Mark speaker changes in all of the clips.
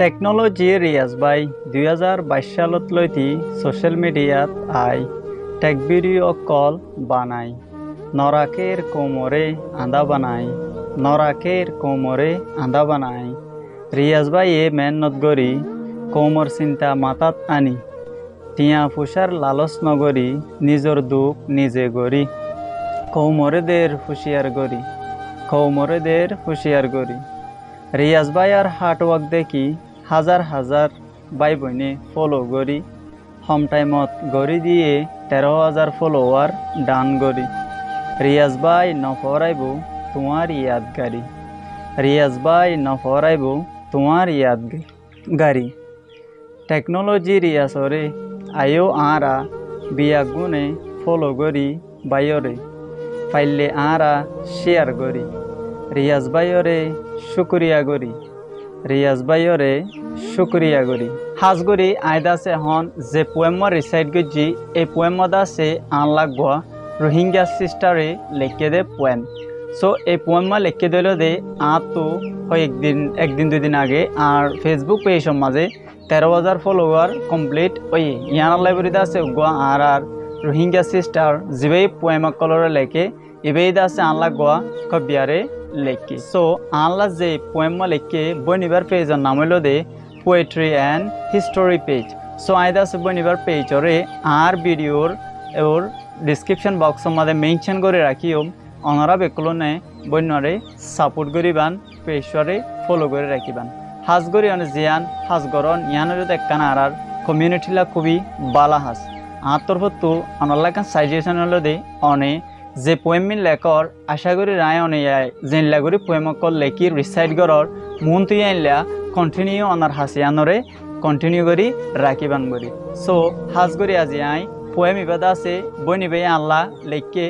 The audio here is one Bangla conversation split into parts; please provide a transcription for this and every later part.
Speaker 1: টেকনোলজি রিয়াজ ভাই 2022 সালত লইতি সোশ্যাল মিডিয়াত আই টেক ভিডিও কল বানাই নরাকের কোমরে আন্দা বানাই নরাকের কোমরে আন্দা বানাই রিয়াজ ভাই এ মেহনত গরি কোমর চিন্তা মাথাত আনি টিয়া ফুসার লালস নগরী নিজর দুঃখ নিজে গরি কৌমরেদের হুঁশিয়ার গরি কৌমরেদের হুঁশিয়ার গরি রিয়াজ ভাই আর হার্ডওয়ার্ক দেখি হাজার হাজার ভাই বইনে ফলো করি হোম টাইমত গড়ি দিয়ে 13,000 ফলোয়ার ডান গরি রিয়াজ ভাই নফরাইব তোমার ইয়াদগারি রিয়াজ ভাই নফরাইব তোমার ইয়াদগারি টেকনোলজি রিয়াজরে আয়ো আরা বিয়াগুনে ফলো করি বাইরে ফাইলে আরা শেয়ার করি রিয়াজ ভাইরে শুক্রিয়া করি রিয়াজ ভাইরে শুক্রিয়া করি হাজ করি আয়দাসে হন যে পোয়েমর রিসাইড গজি এই পোয়েমত আছে আনলাগা রোহিঙ্গা সিস্টারে লেখে দে পোয়েম সো এই পোয়েমা লেখে দিল দে তো হয় একদিন দুদিন আগে আর ফেসবুক পেজের মাঝে 13,000 ফলোয়ার কমপ্লিট ওই ইয়ানার লাইব্রেরিতে আছে গোয়া আর রোহিঙ্গা সিস্টার যেভাবে পোয়েমা কলরে লেখে এভাবে আছে আনলাগা কবিয়ারে লেখি সো আনলা যে পোয়েমা লেখে বইনিবার পেজের নাম হইল the poetry and history page so আয়দা আছে বইনিবার পেজরে আর ভিডিওর ওর ডিসক্রিপশন বক্সের মধ্যে মেনশন করে রাখিও অনারা বেকলনে বন্যরে সাপোর্ট করিবান পেজরে ফলো করে রাখিবান হাজ গরি অনেক জিয়ান হাজ গরন ইয়ানের একখান আর কমিউনিটিলা খুবই বালা হাজ আর তরফতো অনাল্লাখান সাজেশন হলো দে অনে যে পোয়েমিন লেখর আশা করি রায় অনে জেনলা করি পোয়েমকল লেখি রিসাইড গরর মন তুই আনলা কন্টিনিউ অনার হাসিয়ানরে কন্টিনিউ করি রাখিবান করি সো হাজ করি আজি আই পোয়েম ইবাদা আছে বই নিবে আল্লাহ লেখকে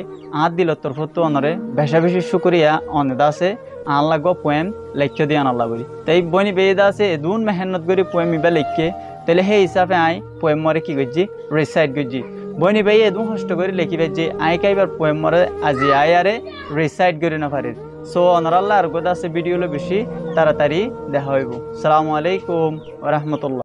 Speaker 1: দিল তরফতো অনরে বেশা বেশি শুক্রিয়া অনেদা আছে আল্লাহ গো পোয়েম লেখ্য দিয়ে আল্লাহ করি তাই বই নিবে এদা আছে এদুন মেহনত করি পোয়েম ইবা লেখকে তাহলে সেই হিসাবে আই পোয়েম মরে কি করছি রিসাইড করছি বই নিবে এদুন কষ্ট করে লিখিবে যে আই কাইবার পোয়েম মরে আজি আই আরে রিসাইড করি না পারে সো অনরাল্লাহ আর গোদা আছে ভিডিও বেশি তাড়াতাড়ি দেখা হইব। আসসালামু আলাইকুম ওয়া রাহমাতুল্লাহ।